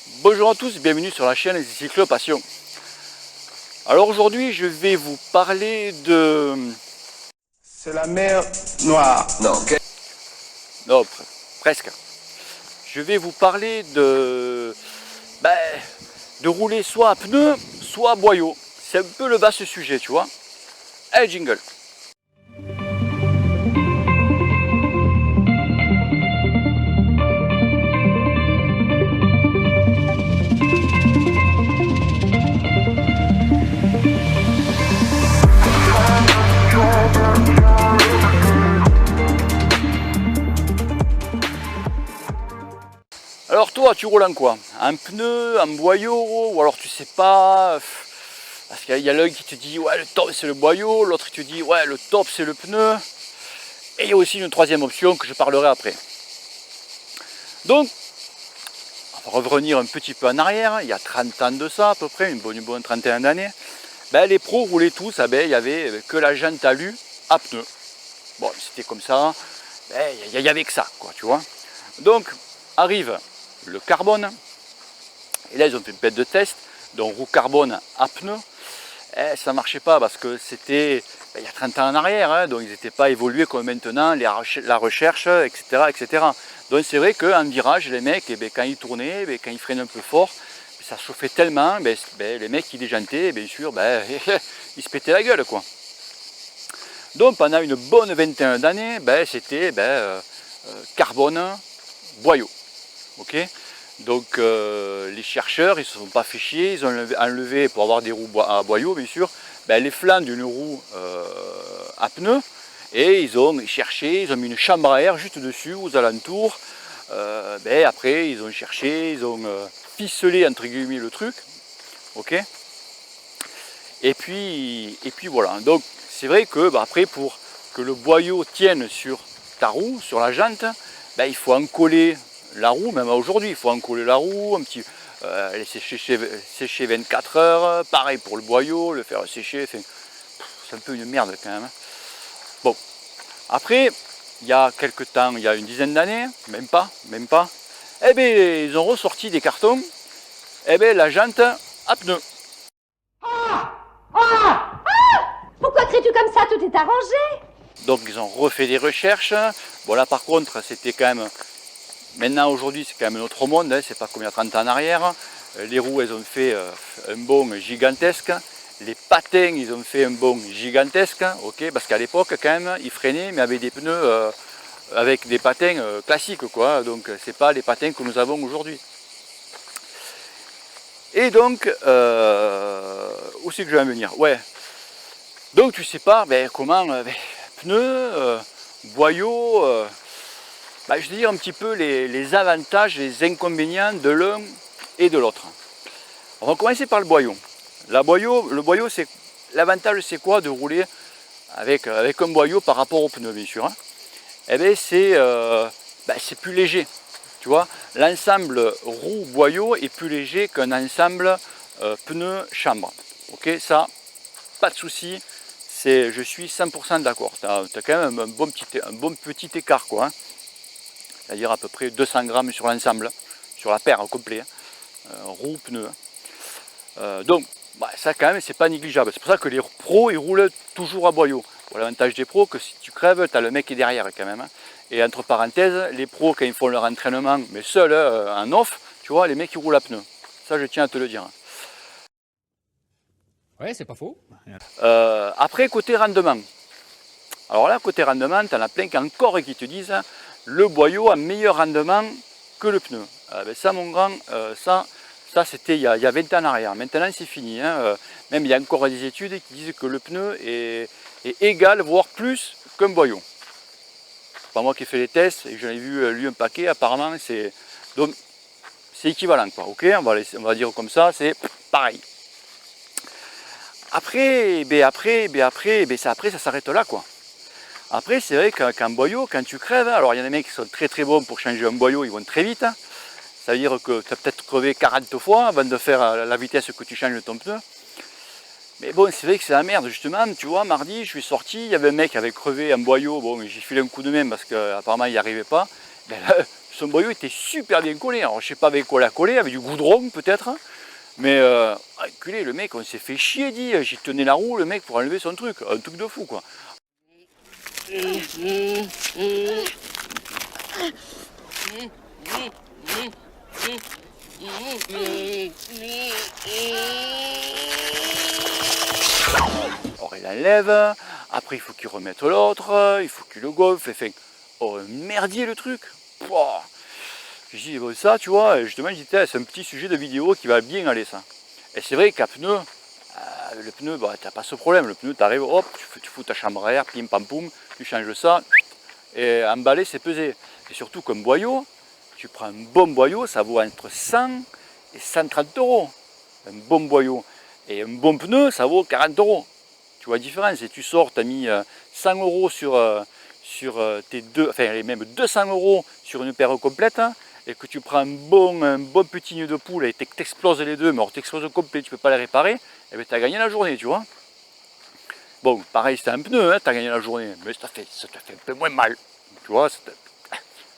Bonjour à tous, bienvenue sur la chaîne Cyclopassion. Alors aujourd'hui je vais vous parler de... C'est la mer Noire. Non, presque. Je vais vous parler de rouler soit à pneus, soit à boyau. C'est un peu le vaste sujet, tu vois. Allez, jingle. Alors toi, tu roules en quoi? Un pneu, un boyau, ou alors tu sais pas? Parce qu'il y a l'œil qui te dit ouais le top c'est le boyau, l'autre qui te dit ouais le top c'est le pneu. Et il y a aussi une troisième option que je parlerai après. Donc, on va revenir un petit peu en arrière, il y a 30 ans de ça à peu près, une bonne 31 d'années. Les pros roulaient tous, il n'y avait que la jante alu à pneus. Bon, c'était comme ça, il n'y avait que ça, quoi, tu vois. Donc, arrive le carbone, et là ils ont fait une pète de test, donc roue carbone à pneus. Ça ne marchait pas parce que c'était il y a 30 ans en arrière, hein, donc ils n'étaient pas évolués comme maintenant, la recherche, etc. etc. Donc c'est vrai qu'en virage, les mecs, quand ils tournaient, quand ils freinaient un peu fort, ça chauffait tellement, les mecs qui déjantaient, bien sûr, ils se pétaient la gueule, quoi. Donc pendant une bonne 21 d'années, c'était carbone, boyau. Okay, donc les chercheurs, ils ne se sont pas fait chier, ils ont enlevé, pour avoir des roues à boyau bien sûr, les flancs d'une roue à pneus, et ils ont cherché, ils ont mis une chambre à air juste dessus, aux alentours. Après ils ont cherché, ils ont ficelé entre guillemets le truc, ok. Et puis voilà, donc c'est vrai que après pour que le boyau tienne sur ta roue, sur la jante, il faut en coller la roue, même aujourd'hui, il faut en coller la roue, les sécher 24 heures, pareil pour le boyau, le faire sécher, c'est un peu une merde quand même. Bon, après, il y a quelques temps, il y a une dizaine d'années, même pas, ils ont ressorti des cartons, la jante à pneus. Pourquoi cries-tu comme ça? Tout est arrangé. Donc ils ont refait des recherches. Bon là par contre, c'était quand même... Maintenant, aujourd'hui, c'est quand même un autre monde, hein, c'est pas comme il y a 30 ans en arrière. Les roues, elles ont fait un bond gigantesque. Les patins, ils ont fait un bond gigantesque, okay, parce qu'à l'époque, quand même, ils freinaient, mais avec des pneus, avec des patins classiques, quoi. Donc, c'est pas les patins que nous avons aujourd'hui. Et donc, où c'est que je vais en venir? Ouais. Donc, tu sais pas comment, pneus, boyaux... je vais dire un petit peu les avantages et les inconvénients de l'un et de l'autre. On va commencer par le boyau. Le boyau, l'avantage c'est quoi de rouler avec un boyau par rapport au pneu, bien sûr, hein. C'est plus léger. Tu vois, l'ensemble roue-boyau est plus léger qu'un ensemble pneu-chambre. Ok, ça, pas de souci. Je suis 100% d'accord. Tu as quand même un bon petit écart, quoi, hein. C'est-à-dire à peu près 200 grammes sur l'ensemble, sur la paire au complet, roue, pneu. Donc, ça quand même, c'est pas négligeable. C'est pour ça que les pros, ils roulent toujours à boyau. Bon, l'avantage des pros, que si tu crèves, tu as le mec qui est derrière quand même, hein. Et entre parenthèses, les pros, quand ils font leur entraînement, mais seuls, en off, tu vois, les mecs, ils roulent à pneu. Ça, je tiens à te le dire. Ouais, c'est pas faux. Après, côté rendement. Alors là, côté rendement, tu en as plein encore qui te disent le boyau a meilleur rendement que le pneu. Ça, mon grand, ça c'était il y a 20 ans en arrière. Maintenant, c'est fini, hein. Même il y a encore des études qui disent que le pneu est égal, voire plus qu'un boyau. C'est pas moi qui ai fait les tests et j'en ai lu un paquet. Apparemment, c'est équivalent, quoi. Ok, on va dire comme ça, c'est pareil. Après, ça s'arrête là, quoi. Après, c'est vrai qu'un boyau, quand tu crèves, alors il y a des mecs qui sont très très bons pour changer un boyau, ils vont très vite. Ça veut dire que tu as peut-être crevé 40 fois avant de faire la vitesse que tu changes ton pneu. Mais bon, c'est vrai que c'est la merde, justement. Tu vois, mardi, je suis sorti, il y avait un mec qui avait crevé un boyau. Bon, j'ai filé un coup de main parce qu'apparemment, il n'y arrivait pas. son boyau était super bien collé. Alors je sais pas avec quoi la coller, avec du goudron peut-être. Mais enculé, le mec, on s'est fait chier, dit. J'y tenais la roue, le mec, pour enlever son truc. Un truc de fou, quoi. Alors il enlève, après il faut qu'il remette l'autre, il faut qu'il le gonfle, enfin, oh merdier le truc. Pouah. Je dis bon, ça tu vois, justement j'étais c'est un petit sujet de vidéo qui va bien aller ça. Et c'est vrai qu'à pneu, le pneu, bah, t'as pas ce problème, le pneu t'arrives, hop, tu fous ta chambre à air, pim pam poum, tu changes ça, et emballer c'est pesé. Et surtout comme boyau, tu prends un bon boyau, ça vaut entre 100 et 130 euros. Un bon boyau. Et un bon pneu, ça vaut 40 euros. Tu vois la différence, et tu sors, tu as mis 100 euros sur tes deux, enfin même 200 euros sur une paire complète, hein, et que tu prends un bon petit nid de poule et que tu exploses les deux, mais alors tu exploses complet, tu ne peux pas les réparer, et bien tu as gagné la journée, tu vois. Bon, pareil, c'était un pneu, hein, tu as gagné la journée, mais ça te fait un peu moins mal. Tu vois,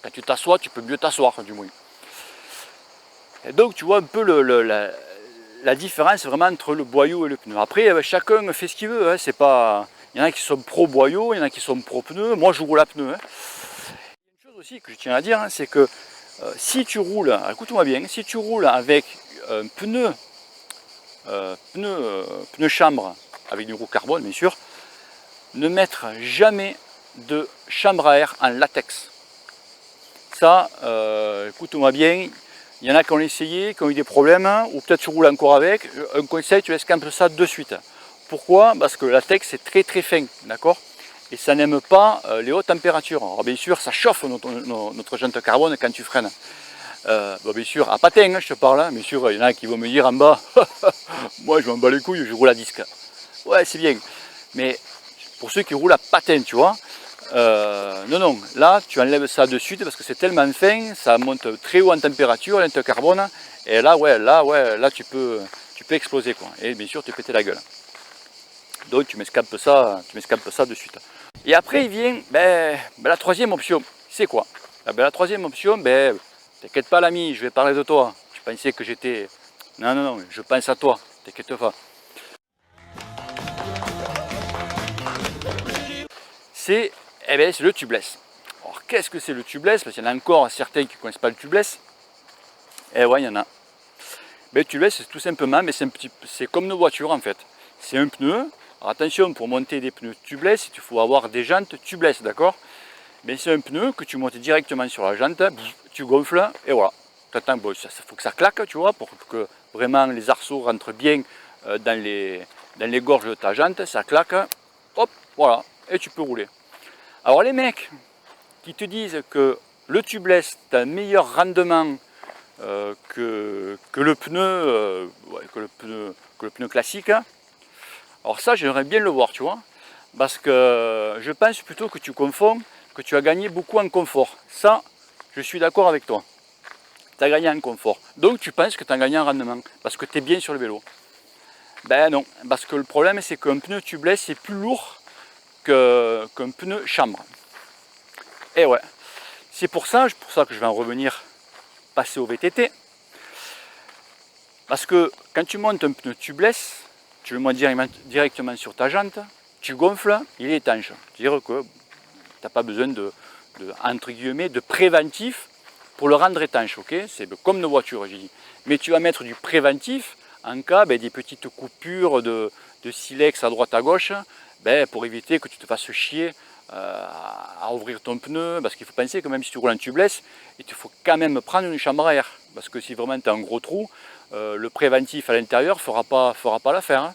quand tu t'assois, tu peux mieux t'asseoir, du moins. Et donc, tu vois un peu la différence vraiment entre le boyau et le pneu. Après, chacun fait ce qu'il veut. Hein, c'est pas... Il y en a qui sont pro boyau, il y en a qui sont pro pneu. Moi, je roule à pneu. Hein. Une chose aussi que je tiens à dire, hein, c'est que si tu roules, écoute-moi bien, si tu roules avec un pneu chambre avec du roue carbone, bien sûr, ne mettre jamais de chambre à air en latex. Ça, écoute-moi bien, il y en a qui ont essayé, qui ont eu des problèmes, ou peut-être tu roules encore avec. Un conseil, tu escampes ça de suite. Pourquoi? Parce que le latex est très fin, d'accord? Et ça n'aime pas les hautes températures. Alors bien sûr, ça chauffe notre jante carbone quand tu freines. Bon, bien sûr, à patin, hein, je te parle, hein. Bien sûr, il y en a qui vont me dire en bas, moi je m'en bats les couilles, je roule à disque. Ouais, c'est bien. Mais pour ceux qui roulent à patin, tu vois, non, là tu enlèves ça de suite parce que c'est tellement fin, ça monte très haut en température, l'inte carbone, et là, là tu peux exploser, quoi. Et bien sûr, te péter la gueule. Donc tu m'escampes ça de suite. Et après il vient la troisième option, c'est quoi? La troisième option, t'inquiète pas l'ami, je vais parler de toi. Tu pensais que j'étais... Non, je pense à toi, t'inquiète pas. C'est le tubeless. Alors qu'est-ce que c'est le tubeless? Parce qu'il y en a encore certains qui ne connaissent pas le tubeless. Eh ouais, il y en a. Le tubeless, c'est tout simplement, mais c'est comme nos voitures en fait. C'est un pneu. Alors attention, pour monter des pneus tubeless, il faut avoir des jantes tubeless, d'accord? Mais c'est un pneu que tu montes directement sur la jante, tu gonfles et voilà. T'attends, bon, il faut que ça claque, tu vois, pour que vraiment les arceaux rentrent bien dans les gorges de ta jante, ça claque, hop, voilà, et tu peux rouler. Alors les mecs qui te disent que le tubeless a un meilleur rendement que le pneu classique, alors ça j'aimerais bien le voir, tu vois, parce que je pense plutôt que tu confonds, que tu as gagné beaucoup en confort. Ça, je suis d'accord avec toi. Tu as gagné en confort. Donc tu penses que tu as gagné en rendement, parce que tu es bien sur le vélo. Ben non, parce que le problème c'est qu'un pneu tubeless est plus lourd qu'un pneu chambre. Et ouais, c'est pour ça que je vais en revenir, passer au VTT. Parce que quand tu montes un pneu tubeless, tu le montes directement sur ta jante, tu gonfles, il est étanche. C'est-à-dire que tu n'as pas besoin entre guillemets, de préventif pour le rendre étanche. Okay, c'est comme nos voitures, j'ai dit. Mais tu vas mettre du préventif en cas des petites coupures de silex à droite à gauche, pour éviter que tu te fasses chier à ouvrir ton pneu, parce qu'il faut penser que même si tu roules en tubeless, il te faut quand même prendre une chambre à air, parce que si vraiment tu as un gros trou, le préventif à l'intérieur fera pas l'affaire. Hein.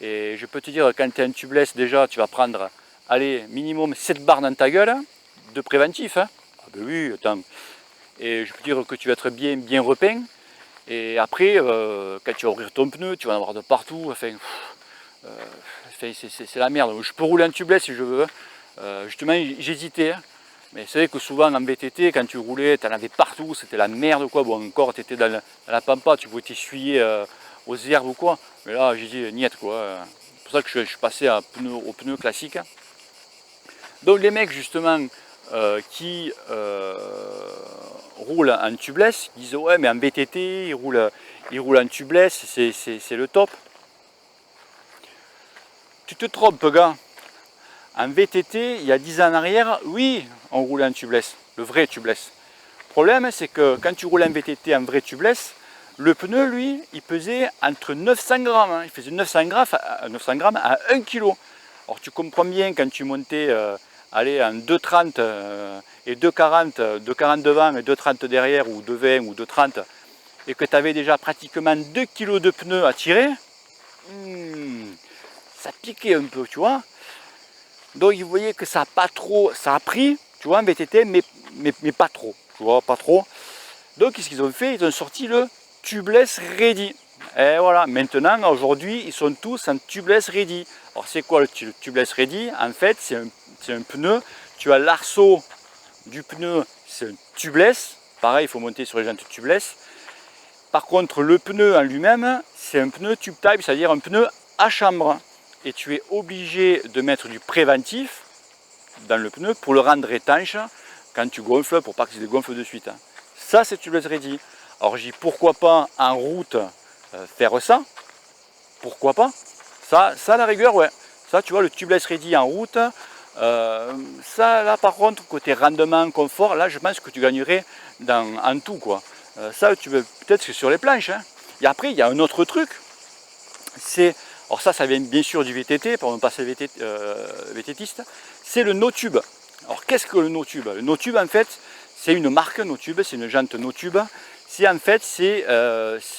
Et je peux te dire, quand tu es en tubeless, déjà tu vas prendre, allez, minimum 7 barres dans ta gueule de préventif. Hein. Ah ben oui, attends. Et je peux dire que tu vas être bien repeint. Et après, quand tu vas ouvrir ton pneu, tu vas en avoir de partout. Enfin, c'est la merde. Je peux rouler en tubeless si je veux. Justement, j'hésitais. Hein. Mais c'est vrai que souvent en VTT, quand tu roulais, tu en avais partout. C'était la merde, quoi. Bon, encore, tu étais dans la pampa, tu pouvais t'essuyer aux herbes ou quoi. Mais là, j'ai dit, niette, quoi. C'est pour ça que je suis passé au pneu classique. Donc, les mecs, justement, qui roulent en tubeless, ils disent ouais mais en VTT, ils roulent en tubeless, c'est le top. Tu te trompes gars. En VTT, il y a 10 ans en arrière, oui, on roulait en tubeless, le vrai tubeless. Le problème, c'est que quand tu roules en VTT, en vrai tubeless, le pneu, lui, il pesait entre 900 grammes. Hein. Il faisait 900 grammes à 1 kg. Alors tu comprends bien quand tu montais allez, en 2,30 et 2,40, 2,40 devant et 2,30 derrière, ou 2,20 ou 2,30, et que tu avais déjà pratiquement 2 kg de pneus à tirer, ça piquait un peu, tu vois. Donc vous voyez que ça a pas trop, ça a pris, tu vois, en VTT, mais pas trop, tu vois, pas trop. Donc qu'est-ce qu'ils ont fait? Ils ont sorti le tubeless ready. Et voilà, maintenant, aujourd'hui, ils sont tous en tubeless ready. Alors c'est quoi le tubeless ready? En fait, c'est un pneu, tu as l'arceau du pneu, c'est un tubeless. Pareil, il faut monter sur les jantes tubeless. Par contre, le pneu en lui-même, c'est un pneu tube type, c'est-à-dire un pneu à chambre. Et tu es obligé de mettre du préventif dans le pneu pour le rendre étanche quand tu gonfles, pour pas que ça dégonfle de suite. Ça, c'est tubeless ready. Alors j'ai dit pourquoi pas en route faire ça, pourquoi pas, ça à la rigueur, ouais. Ça, tu vois, le tubeless ready en route, ça là par contre, côté rendement, confort, là je pense que tu gagnerais en tout, quoi. Ça, tu veux peut-être que sur les planches. Hein. Et après, il y a un autre truc, c'est, alors ça vient bien sûr du VTT, pour ne pas passer VTTiste, c'est le no-tube. Alors qu'est-ce que le no-tube? Le no-tube, en fait, c'est une marque no-tube, c'est une jante no-tube. C'est en fait, c'est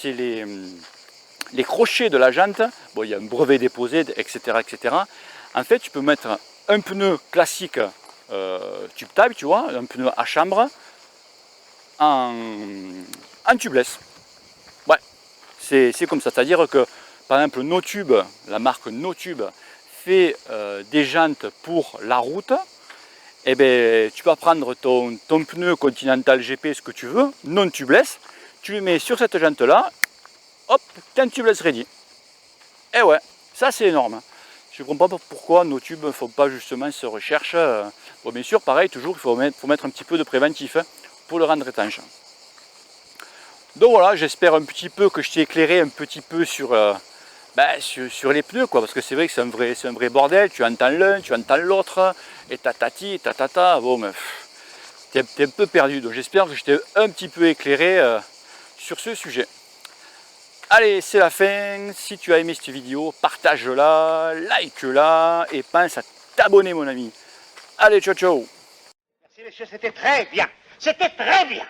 les crochets de la jante. Bon, il y a un brevet déposé, etc., etc. En fait, tu peux mettre un pneu classique tube type, tu vois, un pneu à chambre, en tubeless. Ouais, c'est comme ça. C'est-à-dire que, par exemple, No-Tube, la marque No-Tube, fait des jantes pour la route. Et ben, tu vas prendre ton pneu Continental GP, ce que tu veux, non tubeless, tu le mets sur cette jante-là, hop, tu as un tubeless ready. Et ouais, ça c'est énorme. Je ne comprends pas pourquoi nos tubes ne font pas justement cette recherche. Bon, bien sûr, pareil, toujours, il faut mettre un petit peu de préventif hein, pour le rendre étanche. Donc voilà, j'espère un petit peu que je t'ai éclairé un petit peu sur les pneus, quoi, parce que c'est vrai que c'est un vrai bordel. Tu entends l'un, tu entends l'autre, et tatati, et tatata. Bon, mais t'es un peu perdu. Donc j'espère que je t'ai un petit peu éclairé sur ce sujet. Allez, c'est la fin. Si tu as aimé cette vidéo, partage-la, like-la et pense à t'abonner, mon ami. Allez, ciao, ciao. Merci, monsieur, c'était très bien. C'était très bien.